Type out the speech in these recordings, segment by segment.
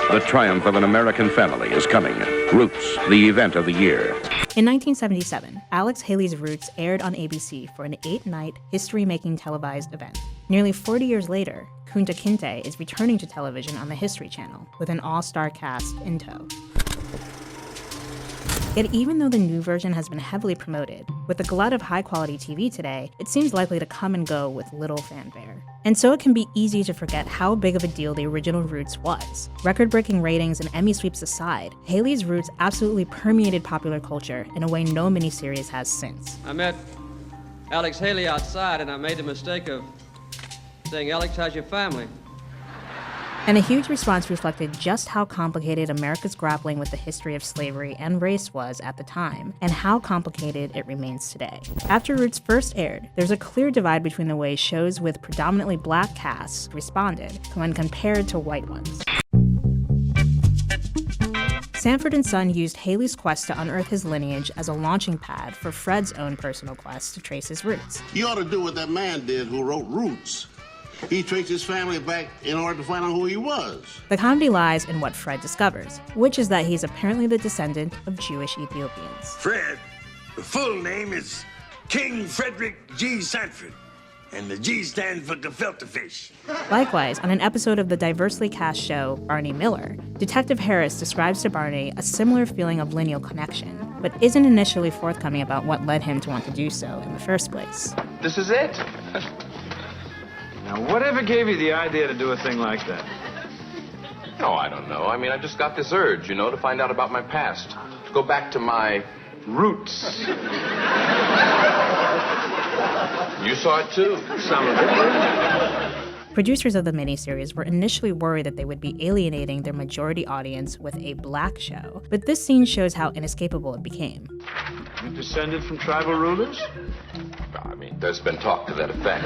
The triumph of an American family is coming. Roots, the event of the year. In 1977, Alex Haley's Roots aired on ABC for an 8-night history-making televised event. Nearly 40 years later, Kunta Kinte is returning to television on the History Channel with an all-star cast in tow. Yet even though the new version has been heavily promoted, with a glut of high-quality TV today, it seems likely to come and go with little fanfare. And so it can be easy to forget how big of a deal the original Roots was. Record-breaking ratings and Emmy sweeps aside, Haley's Roots absolutely permeated popular culture in a way no miniseries has since. I met Alex Haley outside and I made the mistake of saying, "Alex, how's your family?" And a huge response reflected just how complicated America's grappling with the history of slavery and race was at the time, and how complicated it remains today. After Roots first aired, there's a clear divide between the way shows with predominantly black casts responded when compared to white ones. Sanford & Son used Haley's quest to unearth his lineage as a launching pad for Fred's own personal quest to trace his roots. You ought to do what that man did who wrote Roots. He traced his family back in order to find out who he was. The comedy lies in what Fred discovers, which is that he's apparently the descendant of Jewish Ethiopians. Fred, the full name is King Frederick G. Sanford, and the G stands for gefilte fish. Likewise, on an episode of the diversely cast show Barney Miller, Detective Harris describes to Barney a similar feeling of lineal connection, but isn't initially forthcoming about what led him to want to do so in the first place. This is it? Now, whatever gave you the idea to do a thing like that? No, I don't know. I mean, I just got this urge, to find out about my past. To go back to my roots. You saw it too. Some of it. Producers of the miniseries were initially worried that they would be alienating their majority audience with a black show, but this scene shows how inescapable it became. You descended from tribal rulers? I mean, there's been talk to that effect.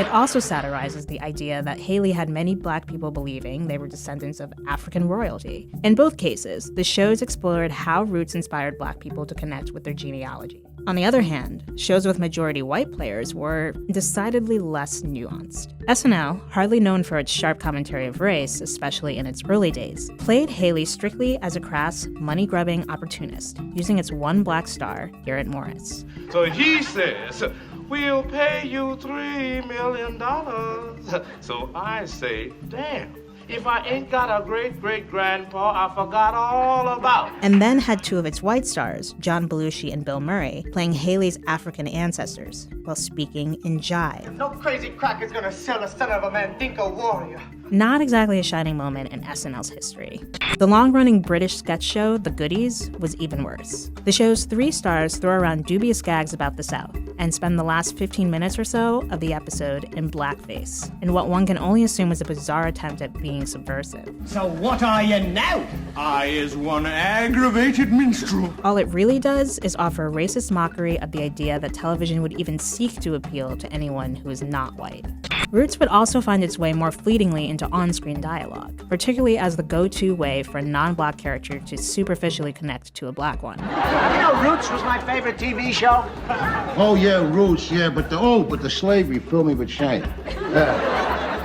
It also satirizes the idea that Haley had many black people believing they were descendants of African royalty. In both cases, the shows explored how Roots inspired black people to connect with their genealogy. On the other hand, shows with majority white players were decidedly less nuanced. SNL, hardly known for its sharp commentary of race, especially in its early days, played Haley strictly as a crass, money-grubbing opportunist, using its one black star, Garrett Morris. So he says, "We'll pay you $3 million. So I say, damn. If I ain't got a great-great-grandpa, I forgot all about. And then had two of its white stars, John Belushi and Bill Murray, playing Haley's African ancestors, while speaking in jive. No crazy cracker's gonna sell a son of a Mandinka warrior. Not exactly a shining moment in SNL's history. The long-running British sketch show, The Goodies, was even worse. The show's 3 stars throw around dubious gags about the South, and spend the last 15 minutes or so of the episode in blackface, in what one can only assume was a bizarre attempt at being subversive. So what are you now? I is one aggravated minstrel. All it really does is offer a racist mockery of the idea that television would even seek to appeal to anyone who is not white. Roots would also find its way more fleetingly into on-screen dialogue, particularly as the go-to way for a non-black character to superficially connect to a black one. You know Roots was my favorite TV show? Oh, yeah, Roots, yeah, but the slavery filled me with shame.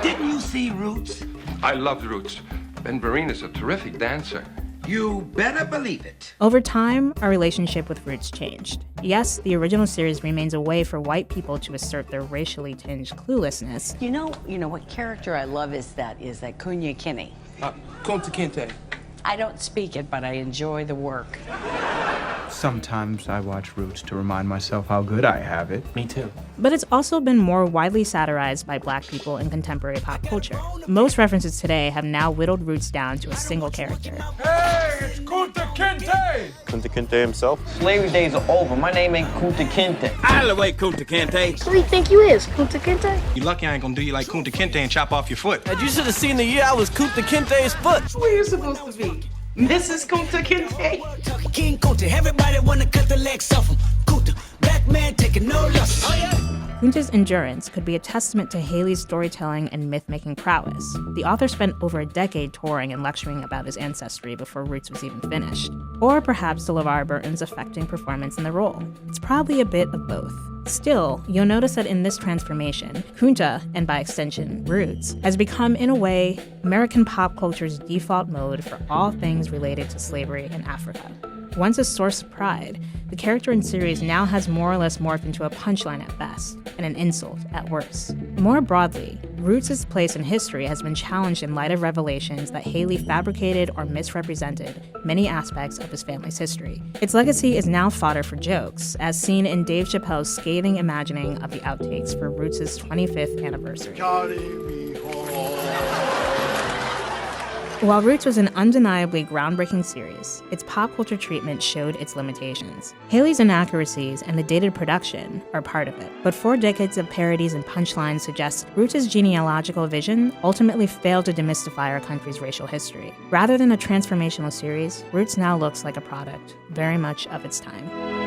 Didn't you see Roots? I loved Roots. Ben Vereen's a terrific dancer. You better believe it. Over time, our relationship with Roots changed. Yes, the original series remains a way for white people to assert their racially tinged cluelessness. You know what character I love is that Kunta Kinte. Kunta Kinte. I don't speak it, but I enjoy the work. Sometimes I watch Roots to remind myself how good I have it. Me too. But it's also been more widely satirized by black people in contemporary pop culture. Most references today have now whittled Roots down to a single character. Hey, it's Kunta Kinte! Kunta Kinte himself? Slavery days are over. My name ain't Kunta Kinte. Out of the way, Kunta Kinte. Who do you think you is, Kunta Kinte? You lucky I ain't gonna do you like Kunta Kinte and chop off your foot. You should have seen the year I was Kunta Kinte's foot. Where you supposed to be? Mrs. Kunta Kinte? King Kunta, everybody wanna cut the legs off him. Kunta, black man taking no losses. Oh, yeah. Kunta's endurance could be a testament to Haley's storytelling and myth-making prowess. The author spent over a decade touring and lecturing about his ancestry before Roots was even finished. Or perhaps to LeVar Burton's affecting performance in the role. It's probably a bit of both. Still, you'll notice that in this transformation, Kunta, and by extension, Roots, has become, in a way, American pop culture's default mode for all things related to slavery in Africa. Once a source of pride, the character in series now has more or less morphed into a punchline at best, and an insult at worst. More broadly, Roots' place in history has been challenged in light of revelations that Haley fabricated or misrepresented many aspects of his family's history. Its legacy is now fodder for jokes, as seen in Dave Chappelle's scathing imagining of the outtakes for Roots' 25th anniversary. While Roots was an undeniably groundbreaking series, its pop culture treatment showed its limitations. Haley's inaccuracies and the dated production are part of it, but 4 decades of parodies and punchlines suggest Roots' genealogical vision ultimately failed to demystify our country's racial history. Rather than a transformational series, Roots now looks like a product very much of its time.